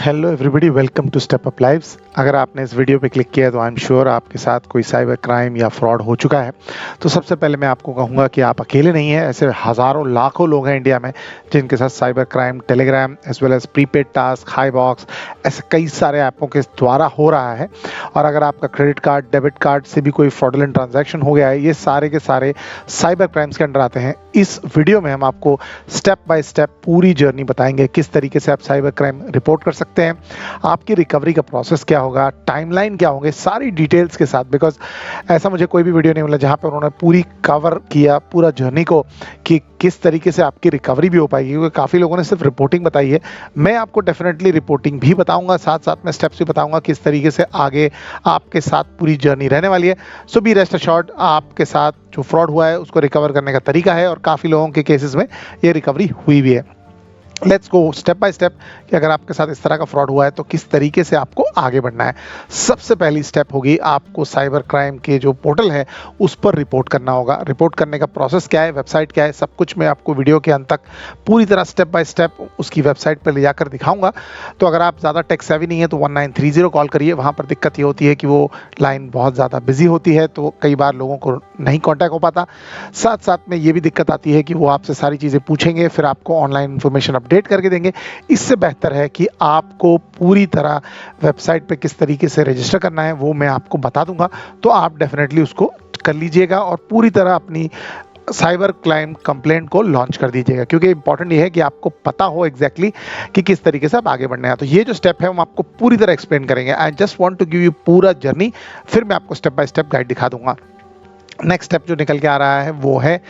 Hello everybody, welcome to step up lives. अगर आपने इस वीडियो पे क्लिक किया है तो आई एम श्योर आपके साथ कोई साइबर क्राइम या फ्रॉड हो चुका है। तो सबसे पहले मैं आपको कहूँगा कि आप अकेले नहीं हैं। ऐसे हज़ारों लाखों लोग हैं इंडिया में जिनके साथ cyber crime, Telegram as well as prepaid task, high box, ऐसे कई सारे ऐपों के द्वारा हो रहा है। और अगर आपका क्रेडिट कार्ड, डेबिट कार्ड से भी कोई फ्रॉडुलेंट ट्रांजैक्शन हो गया है, ये सारे के सारे साइबर क्राइम्स के अंडर आते हैं। इस वीडियो में हम आपको स्टेप बाय स्टेप पूरी जर्नी बताएंगे, किस तरीके से आप साइबर क्राइम रिपोर्ट कर सकते हैं, आपकी रिकवरी का प्रोसेस क्या होगा, टाइमलाइन क्या होंगे, सारी डिटेल्स के साथ। बिकॉज ऐसा मुझे कोई भी वीडियो नहीं मिला जहां पे उन्होंने पूरी कवर किया पूरा जर्नी को कि किस तरीके से आपकी रिकवरी भी हो पाएगी। क्योंकि काफ़ी लोगों ने सिर्फ रिपोर्टिंग बताई है, मैं आपको डेफिनेटली रिपोर्टिंग भी बताऊंगा, साथ साथ में स्टेप्स भी बताऊंगा किस तरीके से आगे आपके साथ पूरी जर्नी रहने वाली है। सो बी रेस्ट अश्योर्ड, आपके साथ जो फ्रॉड हुआ है उसको रिकवर करने का तरीका है और काफ़ी लोगों के केसेस में ये रिकवरी हुई भी है। Let's go step by step कि अगर आपके साथ इस तरह का फ्रॉड हुआ है तो किस तरीके से आपको आगे बढ़ना है। सबसे पहली स्टेप होगी, आपको साइबर क्राइम के जो पोर्टल है उस पर रिपोर्ट करना होगा। रिपोर्ट करने का प्रोसेस क्या है, वेबसाइट क्या है, सब कुछ मैं आपको वीडियो के अंत तक पूरी तरह स्टेप बाय स्टेप उसकी वेबसाइट पर ले जाकर दिखाऊंगा। तो अगर आप ज़्यादा टेक सेवी नहीं है तो 1930 कॉल करिए। वहाँ पर दिक्कत ये होती है कि वो लाइन बहुत ज़्यादा बिजी होती है, तो कई बार लोगों को नहीं कॉन्टैक्ट हो पाता। साथ साथ में ये भी दिक्कत आती है कि वो आपसे सारी चीज़ें पूछेंगे, फिर आपको ऑनलाइन इन्फॉर्मेशन अपडेट करके देंगे। इससे बेहतर है कि आपको पूरी तरह वेबसाइट पे किस तरीके से रजिस्टर करना है वो मैं आपको बता दूंगा, तो आप डेफिनेटली उसको कर लीजिएगा और पूरी तरह अपनी साइबर क्राइम कंप्लेंट को लॉन्च कर दीजिएगा। क्योंकि इंपॉर्टेंट ये है कि आपको पता हो एग्जैक्टली कि किस तरीके से आप आगे बढ़ने हैं। तो ये जो स्टेप है हम आपको पूरी तरह एक्सप्लेन करेंगे। I just want to give you पूरा जर्नी, फिर मैं आपको स्टेप बाय स्टेप गाइड दिखा दूंगा। नेक्स्ट स्टेप जो निकल के आ रहा है वो है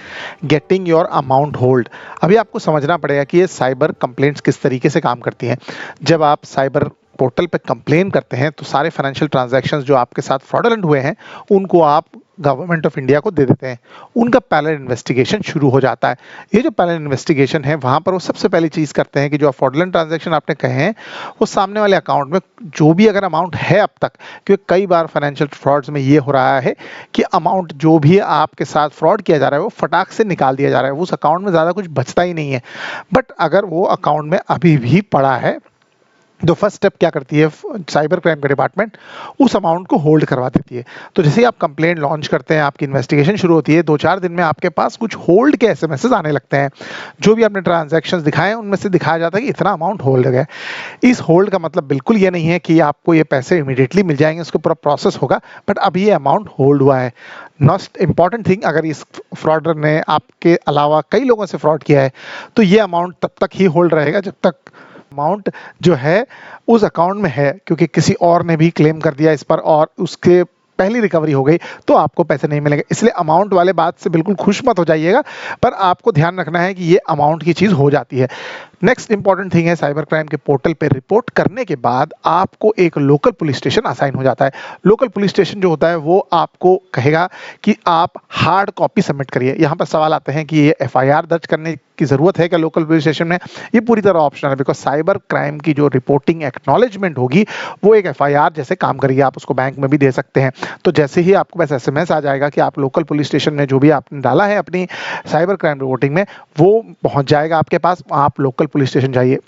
गेटिंग योर अमाउंट होल्ड। अभी आपको समझना पड़ेगा कि ये साइबर कंप्लेंट्स किस तरीके से काम करती हैं। जब आप साइबर पोर्टल पे कंप्लेन करते हैं तो सारे फाइनेंशियल ट्रांजैक्शंस जो आपके साथ फ्रॉडुलेंट हुए हैं उनको आप गवर्नमेंट ऑफ इंडिया को दे देते हैं। उनका पैरेलल इन्वेस्टिगेशन शुरू हो जाता है। ये जो पैरेलल इन्वेस्टिगेशन है वहाँ पर वो सबसे पहली चीज़ करते हैं कि जो फ्रॉडुलेंट ट्रांजैक्शन आपने कहे हैं वो सामने वाले अकाउंट में जो भी अगर अमाउंट है अब तक, क्योंकि कई बार फाइनेंशियल फ्रॉड्स में ये हो रहा है कि अमाउंट जो भी आपके साथ फ्रॉड किया जा रहा है वो फटाक से निकाल दिया जा रहा है, उस अकाउंट में ज़्यादा कुछ बचता ही नहीं है। बट अगर वो अकाउंट में अभी भी पड़ा है तो फर्स्ट स्टेप क्या करती है साइबर क्राइम का डिपार्टमेंट, उस अमाउंट को होल्ड करवा देती है। तो जैसे ही आप कंप्लेंट लॉन्च करते हैं, आपकी इन्वेस्टिगेशन शुरू होती है, 2-4 दिन में आपके पास कुछ होल्ड के एसएमएसेस आने लगते हैं। जो भी आपने ट्रांजैक्शंस दिखाए उनमें से दिखाया जाता है कि इतना अमाउंट होल्ड है। इस होल्ड का मतलब बिल्कुल ये नहीं है कि आपको ये पैसे इमीडिएटली मिल जाएंगे, उसको पूरा प्रोसेस होगा, बट अभी ये अमाउंट होल्ड हुआ है। मोस्ट इंपॉर्टेंट थिंग, अगर इस फ्रॉडर ने आपके अलावा कई लोगों से फ्रॉड किया है तो ये अमाउंट तब तक ही होल्ड रहेगा जब तक अमाउंट जो है उस अकाउंट में है। क्योंकि किसी और ने भी क्लेम कर दिया इस पर और उसके पहली रिकवरी हो गई तो आपको पैसे नहीं मिलेंगे। इसलिए अमाउंट वाले बात से बिल्कुल खुश मत हो जाइएगा, पर आपको ध्यान रखना है कि ये अमाउंट की चीज़ हो जाती है। नेक्स्ट इंपॉर्टेंट थिंग है, साइबर क्राइम के पोर्टल पे रिपोर्ट करने के बाद आपको एक लोकल पुलिस स्टेशन असाइन हो जाता है। लोकल पुलिस स्टेशन जो होता है वो आपको कहेगा कि आप हार्ड कॉपी सबमिट करिए। यहाँ पर सवाल आते हैं कि ये एफआईआर दर्ज करने की ज़रूरत है क्या लोकल पुलिस स्टेशन में? ये पूरी तरह ऑप्शनल है, बिकॉज साइबर क्राइम की जो रिपोर्टिंग एक्नॉलेजमेंट होगी वो एक एफआईआर जैसे काम करेगी। आप उसको बैंक में भी दे सकते हैं। तो जैसे ही आपको बस एसएमएस आ जाएगा कि आप लोकल पुलिस स्टेशन में जो भी आपने डाला है अपनी साइबर क्राइम रिपोर्टिंग में वो पहुंच जाएगा आपके पास। आप लोकल पुलिस स्टेशन जाइए,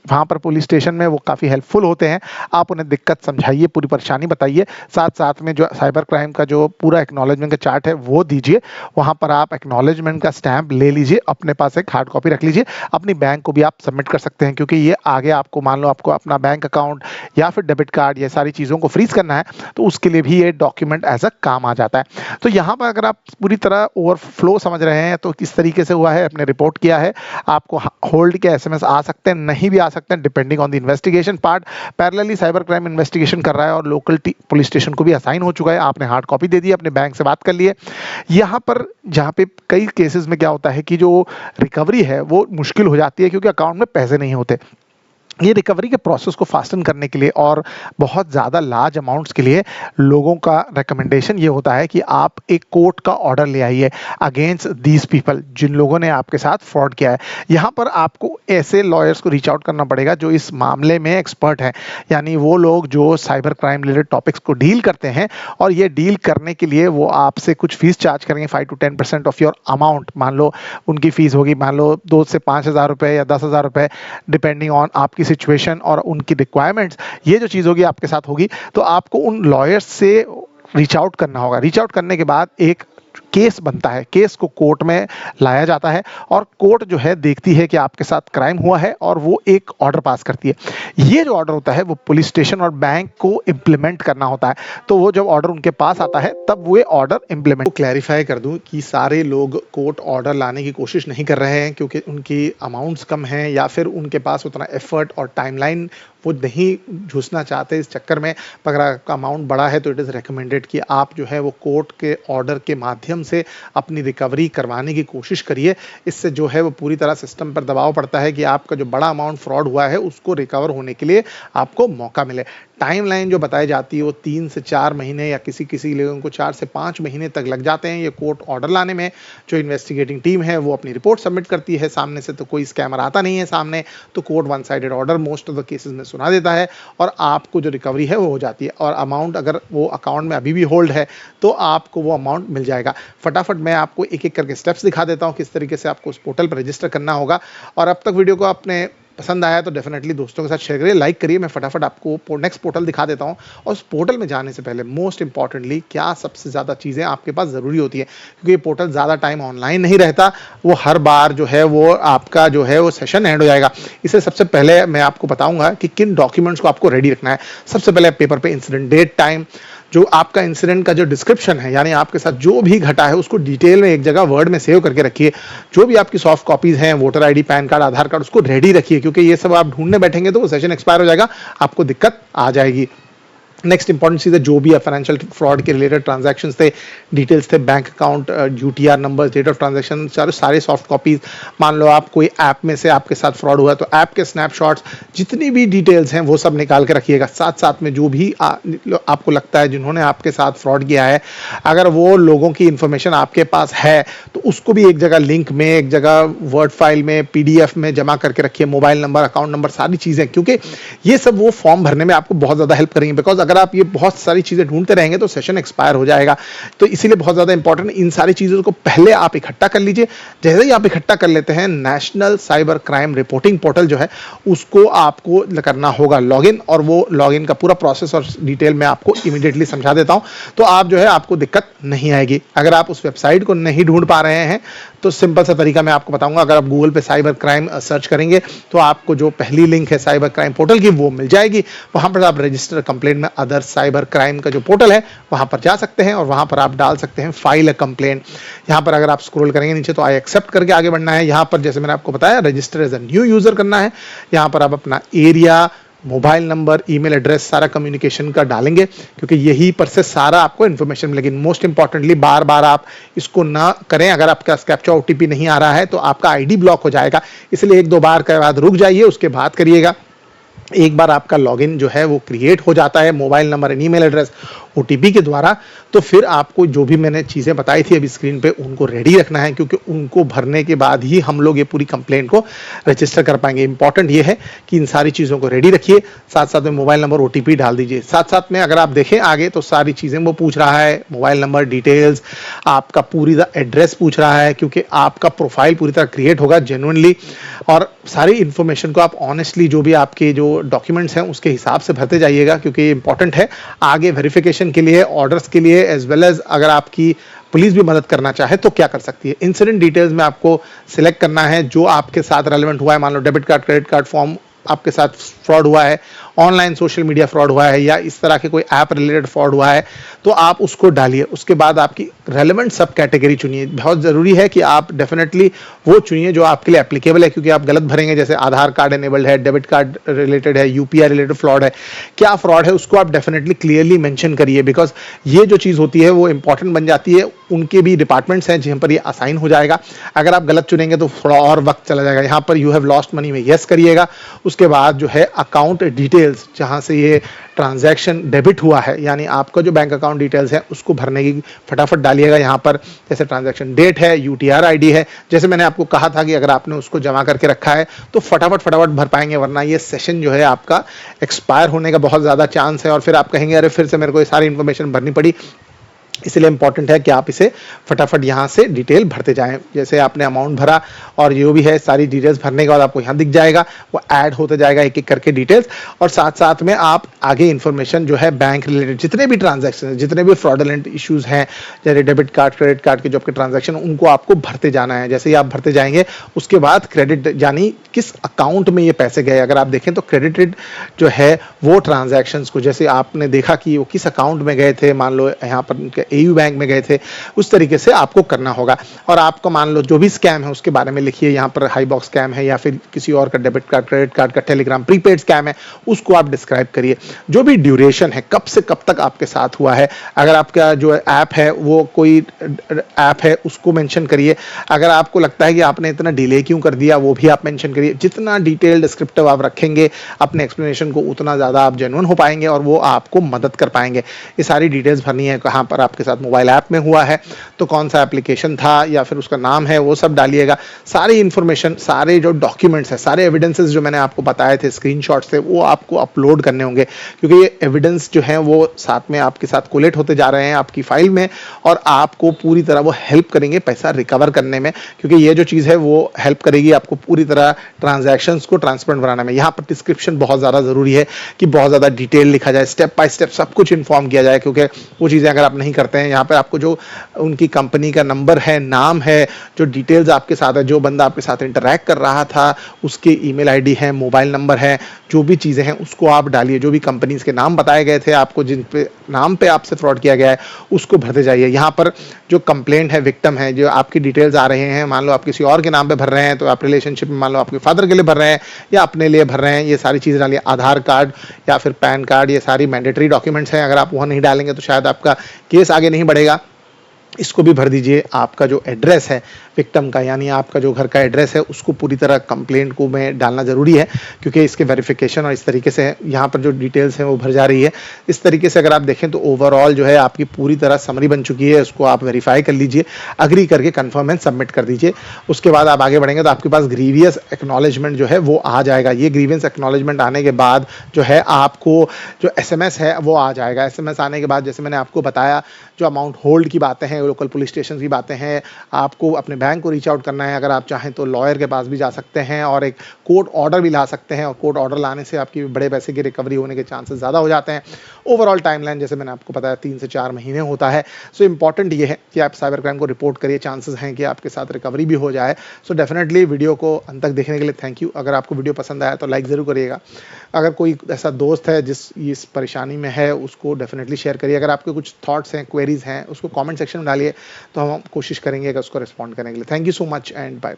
वहाँ पर पुलिस स्टेशन में वो काफ़ी हेल्पफुल होते हैं। आप उन्हें दिक्कत समझाइए, पूरी परेशानी बताइए, साथ साथ में जो साइबर क्राइम का जो पूरा एक्नॉलेजमेंट का चार्ट है वो दीजिए। वहाँ पर आप एक्नॉलेजमेंट का स्टैंप ले लीजिए, अपने पास एक हार्ड कॉपी रख लीजिए। अपनी बैंक को भी आप सबमिट कर सकते हैं, क्योंकि ये आगे आपको मान लो आपको अपना बैंक अकाउंट या फिर डेबिट कार्ड ये सारी चीज़ों को फ्रीज करना है तो उसके लिए भी ये डॉक्यूमेंट एज अ काम आ जाता है। तो यहाँ पर अगर आप पूरी तरह ओवरफ्लो समझ रहे हैं तो किस तरीके से हुआ है, आपने रिपोर्ट किया है, आपको होल्ड के एसएमएस आ सकते हैं, नहीं भी आ सकते हैं, depending on the investigation part. Parallelly cyber crime investigation कर रहा है और लोकल पुलिस स्टेशन को भी असाइन हो चुका है। आपने हार्ड कॉपी दे दी, अपने बैंक से बात कर लिए। यहाँ पर जहाँ पे कई केसेस में क्या होता है कि जो रिकवरी है वो मुश्किल हो जाती है क्योंकि अकाउंट में पैसे नहीं होते। ये रिकवरी के प्रोसेस को फास्टन करने के लिए और बहुत ज़्यादा लार्ज अमाउंट्स के लिए लोगों का रिकमेंडेशन ये होता है कि आप एक कोर्ट का ऑर्डर ले आइए अगेंस्ट दीज पीपल जिन लोगों ने आपके साथ फ्रॉड किया है। यहाँ पर आपको ऐसे लॉयर्स को रीच आउट करना पड़ेगा जो इस मामले में एक्सपर्ट हैं, यानी वो लोग जो साइबर क्राइम रिलेटेड टॉपिक्स को डील करते हैं। और ये डील करने के लिए वो आपसे कुछ फीस चार्ज करेंगे, 5 to 10% ऑफ योर अमाउंट। मान लो उनकी फीस होगी मान लो 2 से 5 हज़ार रुपये या 10 हज़ार रुपये, डिपेंडिंग ऑन आपकी सिचुएशन और उनकी रिक्वायरमेंट्स, ये जो चीज़ होगी आपके साथ होगी, तो आपको उन लॉयर्स से रीच आउट करना होगा। रीच आउट करने के बाद एक केस बनता है, केस को कोर्ट में लाया जाता है और कोर्ट जो है देखती है कि आपके साथ क्राइम हुआ है और वो एक ऑर्डर पास करती है। ये जो ऑर्डर होता है वो पुलिस स्टेशन और बैंक को इम्प्लीमेंट करना होता है। तो वो जब ऑर्डर उनके पास आता है तब वो ऑर्डर इम्प्लीमेंट। क्लैरिफाई कर दूं कि सारे लोग कोर्ट ऑर्डर लाने की कोशिश नहीं कर रहे हैं क्योंकि उनकी अमाउंट्स कम हैं या फिर उनके पास उतना एफर्ट और टाइमलाइन वो नहीं घुसना चाहते इस चक्कर में। अगर आपका अमाउंट बड़ा है तो इट इज़ रिकमेंडेड कि आप जो है वो कोर्ट के ऑर्डर के माध्यम से अपनी रिकवरी करवाने की कोशिश करिए। इससे जो है वो पूरी तरह सिस्टम पर दबाव पड़ता है कि आपका जो बड़ा अमाउंट फ्रॉड हुआ है उसको रिकवर होने के लिए आपको मौका मिले। टाइमलाइन जो बताई जाती है वो 3 से 4 महीने या किसी लोगों को 4 से 5 महीने तक लग जाते हैं ये कोर्ट ऑर्डर लाने में। जो इन्वेस्टिगेटिंग टीम है वो अपनी रिपोर्ट सबमिट करती है, सामने से तो कोई स्कैमर आता नहीं है सामने, तो court one sided order most of the cases में सुना देता है और आपको जो रिकवरी है वो हो जाती है। और अमाउंट अगर वो अकाउंट में अभी भी होल्ड है तो आपको वो अमाउंट मिल जाएगा। फटाफट मैं आपको एक एक करके स्टेप्स दिखा देता हूँ किस तरीके से आपको उस पोर्टल पर रजिस्टर करना होगा। और अब तक वीडियो को आपने पसंद आया तो डेफिनेटली दोस्तों के साथ शेयर करिए, लाइक करिए। मैं फटाफट आपको नेक्स्ट पोर्टल दिखा देता हूं। और उस पोर्टल में जाने से पहले मोस्ट इंपॉर्टेंटली क्या सबसे ज़्यादा चीज़ें आपके पास ज़रूरी होती है, क्योंकि ये पोर्टल ज़्यादा टाइम ऑनलाइन नहीं रहता, वो हर बार जो है वो आपका जो है वो सेशन एंड हो जाएगा। इससे सबसे पहले मैं आपको बताऊंगा कि किन डॉक्यूमेंट्स को आपको रेडी रखना है। सबसे पहले पेपर पे इंसिडेंट डेट टाइम, जो आपका इंसिडेंट का जो डिस्क्रिप्शन है यानी आपके साथ जो भी घटा है उसको डिटेल में एक जगह वर्ड में सेव करके रखिए। जो भी आपकी सॉफ्ट कॉपीज हैं, वोटर आईडी, पैन कार्ड, आधार कार्ड, उसको रेडी रखिए क्योंकि ये सब आप ढूंढने बैठेंगे तो वो सेशन एक्सपायर हो जाएगा, आपको दिक्कत आ जाएगी। नेक्स्ट इंपॉर्टेंट चीज़ है जो भी फाइनेंशियल फ्रॉड के रिलेटेड ट्रांजैक्शंस थे, डिटेल्स थे, bank account, UTR number, date of transaction, सारे सॉफ्ट कॉपीज। मान लो आप कोई ऐप में से आपके साथ फ्रॉड हुआ तो ऐप के स्नैपशॉट्स, जितनी भी डिटेल्स हैं वो सब निकाल के रखिएगा। साथ साथ में जो भी आपको लगता है जिन्होंने आपके साथ फ्रॉड किया है, अगर वो लोगों की इंफॉर्मेशन आपके पास है तो उसको भी एक जगह लिंक में, एक जगह वर्ड फाइल में, पीडीएफ में जमा करके रखिए। मोबाइल नंबर, अकाउंट नंबर, सारी चीज़ें, क्योंकि ये सब वो फॉर्म भरने में आपको बहुत ज़्यादा हेल्प करेंगे। बिकॉज अगर आप ये बहुत सारी चीज़ें ढूंढते रहेंगे तो सेशन एक्सपायर हो जाएगा। तो इसीलिए बहुत ज़्यादा इंपॉर्टेंट इन सारी चीज़ों को पहले आप इकट्ठा कर लीजिए। जैसे ही आप इकट्ठा कर लेते हैं, national cyber crime reporting portal जो है उसको आपको करना होगा लॉगिन, और वो लॉगिन का पूरा प्रोसेस और डिटेल में आपको इमीडिएटली समझा देता हूं, तो आप जो है आपको दिक्कत नहीं आएगी। अगर आप उस वेबसाइट को नहीं ढूंढ पा रहे हैं तो सिंपल सा तरीका मैं आपको बताऊंगा। अगर आप गूगल पे साइबर क्राइम सर्च करेंगे तो आपको जो पहली लिंक है साइबर क्राइम पोर्टल की वो मिल जाएगी। वहां पर आप रजिस्टर कंप्लेंट में अदर साइबर क्राइम का जो पोर्टल है वहां पर जा सकते हैं और वहां पर आप डाल सकते हैं फाइल अ कंप्लेंट। यहां पर अगर आप स्क्रॉल करेंगे नीचे तो आई एक्सेप्ट करके आगे बढ़ना है। यहां पर जैसे मैंने आपको बताया register as a new user करना है। यहां पर आप अपना area, mobile number, email address, सारा कम्युनिकेशन का डालेंगे क्योंकि यही पर से सारा आपको इन्फॉर्मेशन मिलेगी। मोस्ट इंपॉर्टेंटली बार बार आप इसको ना करें। अगर आपका कैप्चा ओटीपी नहीं आ रहा है तो आपका आईडी ब्लॉक हो जाएगा, इसलिए 1-2 बार के बाद रुक जाइए, उसके बाद करिएगा। एक बार आपका लॉगिन जो है वो क्रिएट हो जाता है mobile number and email address OTP के द्वारा, तो फिर आपको जो भी मैंने चीज़ें बताई थी अभी स्क्रीन पे उनको रेडी रखना है, क्योंकि उनको भरने के बाद ही हम लोग ये पूरी कंप्लेंट को रजिस्टर कर पाएंगे। इंपॉर्टेंट ये है कि इन सारी चीज़ों को रेडी रखिए, साथ साथ में मोबाइल नंबर ओटीपी डाल दीजिए। साथ साथ में अगर आप देखें आगे तो सारी चीज़ें वो पूछ रहा है, मोबाइल नंबर डिटेल्स, आपका पूरी एड्रेस पूछ रहा है, क्योंकि आपका प्रोफाइल पूरी तरह क्रिएट होगा जेन्युइनली, और सारी इन्फॉर्मेशन को आप ऑनेस्टली जो भी आपके जो डॉक्यूमेंट्स हैं उसके हिसाब से भरते जाइएगा, क्योंकि इंपॉर्टेंट है आगे वेरिफिकेशन के लिए, ऑर्डर्स के लिए, एज वेल एज अगर आपकी पुलिस भी मदद करना चाहे तो क्या कर सकती है। इंसिडेंट डिटेल्स में आपको सिलेक्ट करना है जो आपके साथ रेलेवेंट हुआ है। मान लो debit card, credit card form आपके साथ फ्रॉड हुआ है, ऑनलाइन सोशल मीडिया फ्रॉड हुआ है, या इस तरह के कोई ऐप रिलेटेड फ्रॉड हुआ है, तो आप उसको डालिए। उसके बाद आपकी रेलेवेंट सब कैटेगरी चुनिए। बहुत ज़रूरी है कि आप डेफिनेटली वो चुनिए जो आपके लिए एप्लीकेबल है, क्योंकि आप गलत भरेंगे, जैसे आधार कार्ड एनेबल्ड है, डेबिट कार्ड रिलेटेड है, यूपीआई रिलेटेड फ्रॉड है, क्या फ्रॉड है उसको आप डेफिनेटली क्लियरली मेंशन करिए। बिकॉज ये जो चीज़ होती है वो इंपॉर्टेंट बन जाती है, उनके भी डिपार्टमेंट्स हैं जहाँ पर ये असाइन हो जाएगा। अगर आप गलत चुनेंगे तो थोड़ा और वक्त चला जाएगा। यहाँ पर यू हैव लॉस्ट मनी में यस करिएगा। उसके बाद जो है अकाउंट डिटेल्स, जहाँ से ये ट्रांजैक्शन डेबिट हुआ है, यानी आपका जो बैंक अकाउंट डिटेल्स है उसको भरने की फटाफट डालिएगा। यहाँ पर जैसे ट्रांजैक्शन डेट है, यूटीआर आईडी है, जैसे मैंने आपको कहा था कि अगर आपने उसको जमा करके रखा है तो फटाफट भर पाएंगे, वरना ये सेशन जो है आपका एक्सपायर होने का बहुत ज़्यादा चांस है और फिर आप कहेंगे अरे फिर से मेरे को ये सारी इन्फॉर्मेशन भरनी पड़ी। इसलिए इंपॉर्टेंट है कि आप इसे फटाफट यहाँ से डिटेल भरते जाएं। जैसे आपने अमाउंट भरा और जो भी है सारी डिटेल्स भरने के बाद आपको यहाँ दिख जाएगा, वो ऐड होते जाएगा एक एक करके डिटेल्स। और साथ साथ में आप आगे इन्फॉर्मेशन जो है बैंक रिलेटेड जितने भी ट्रांजैक्शन, जितने भी फ्रॉडलेंट इश्यूज हैं, जैसे डेबिट कार्ड क्रेडिट कार्ड के जो आपके ट्रांजैक्शन, उनको आपको भरते जाना है। जैसे ही आप भरते जाएंगे उसके बाद क्रेडिट यानी किस अकाउंट में ये पैसे गए, अगर आप देखें तो क्रेडिटेड जो है वो ट्रांजैक्शंस को, जैसे आपने देखा कि वो किस अकाउंट में गए थे, मान लो यहाँ पर एयू बैंक में गए थे, उस तरीके से आपको करना होगा। और आपको मान लो जो भी स्कैम है उसके बारे में लिखिए, यहाँ पर हाई बॉक्स स्कैम है या फिर किसी और का डेबिट कार्ड क्रेडिट कार्ड का टेलीग्राम प्रीपेड स्कैम है, उसको आप डिस्क्राइब करिए। जो भी ड्यूरेशन है, कब से कब तक आपके साथ हुआ है, अगर आपका जो ऐप है वो कोई ऐप है उसको मेंशन करिए। अगर आपको लगता है कि आपने इतना डिले क्यों कर दिया वो भी आप मेंशन करिए। जितना डिटेल डिस्क्रिप्टिव आप रखेंगे अपने एक्सप्लेनेशन को, उतना ज़्यादा आप जेन्युइन हो पाएंगे और वो आपको मदद कर पाएंगे। ये सारी डिटेल्स भरनी है, कहाँ पर आपके साथ मोबाइल ऐप में हुआ है तो कौन सा एप्लीकेशन था या फिर उसका नाम है, वो सब डालिएगा। सारी इंफॉर्मेशन, सारे जो डॉक्यूमेंट्स है, सारे एविडेंसेस जो मैंने आपको बताए थे, स्क्रीनशॉट्स थे, वो आपको अपलोड करने होंगे, क्योंकि ये एविडेंस जो है वो साथ में आपके साथ कोलेट होते जा रहे हैं आपकी फाइल में और आपको पूरी तरह वो हेल्प करेंगे पैसा रिकवर करने में, क्योंकि ये जो चीज़ है वो हेल्प करेगी आपको पूरी तरह ट्रांजैक्शंस को ट्रांसपेरेंट बनाने में। यहाँ पर डिस्क्रिप्शन बहुत ज़्यादा ज़रूरी है कि बहुत ज़्यादा डिटेल लिखा जाए, स्टेप बाय स्टेप सब कुछ इन्फॉर्म किया जाए, क्योंकि वो चीज़ें अगर आप नहीं करते हैं, यहाँ पर आपको जो उनकी कंपनी का नंबर है, नाम है, जो डिटेल्स आपके साथ है, जो बंदा आपके साथ इंटरैक्ट कर रहा था उसकी ईमेल आईडी है, मोबाइल नंबर है, जो भी चीज़ें हैं उसको आप डालिए। जो भी कंपनीज के नाम बताए गए थे आपको, जिन पे नाम पे आपसे फ्रॉड किया गया है, उसको भरते जाइए। यहाँ पर जो कंप्लेंट है, विक्टिम है, जो आपकी डिटेल्स आ रहे हैं, मान लो आप किसी और के नाम पे भर रहे हैं तो आप रिलेशनशिप में मान लो आपके फादर के लिए भर रहे हैं या अपने लिए भर रहे हैं, ये सारी चीज़ें डालिए। आधार कार्ड या फिर पैन कार्ड, ये सारी मैंडेटरी डॉक्यूमेंट्स हैं, अगर आप वहाँ नहीं डालेंगे तो शायद आपका केस आगे नहीं बढ़ेगा। इसको भी भर दीजिए। आपका जो एड्रेस है विक्टिम का, यानी आपका जो घर का एड्रेस है, उसको पूरी तरह कंप्लेंट को में डालना ज़रूरी है, क्योंकि इसके वेरिफिकेशन और इस तरीके से यहाँ पर जो डिटेल्स हैं वो भर जा रही है। इस तरीके से अगर आप देखें तो ओवरऑल जो है आपकी पूरी तरह समरी बन चुकी है, उसको आप वेरीफाई कर लीजिए, अग्री करके कन्फर्म एंड सबमिट कर दीजिए। उसके बाद आप आगे बढ़ेंगे तो आपके पास ग्रीवियस एक्नॉलेजमेंट जो है वो आ जाएगा। ये ग्रीवियंस एक्नॉलेजमेंट आने के बाद जो है आपको जो SMS है वो आ जाएगा। SMS आने के बाद जैसे मैंने आपको बताया, जो अमाउंट होल्ड की बातें हैं, लोकल पुलिस स्टेशन की बातें हैं, आपको अपने बैंक को रीच आउट करना है। अगर आप चाहें तो लॉयर के पास भी जा सकते हैं और एक कोर्ट ऑर्डर भी ला सकते हैं, और कोर्ट ऑर्डर लाने से आपकी बड़े पैसे की रिकवरी होने के चांसेस ज़्यादा हो जाते हैं। ओवरऑल टाइमलाइन जैसे मैंने आपको बताया 3 से 4 महीने होता है। सो इंपॉर्टेंट ये है कि आप साइबर क्राइम को रिपोर्ट करिए, चांसेस हैं कि आपके साथ रिकवरी भी हो जाए। सो डेफिनेटली वीडियो को अंत तक देखने के लिए थैंक यू। अगर आपको वीडियो पसंद आया तो लाइक ज़रूर करिएगा। अगर कोई ऐसा दोस्त है जिस इस परेशानी में है उसको डेफिनेटली शेयर करिए। अगर आपके कुछ थॉट्स हैं, क्वेरीज हैं, उसको कमेंट सेक्शन में डालिए, तो हम कोशिश करेंगे कि उसको रिस्पॉन्ड करने के लिए। Thank you so much and bye.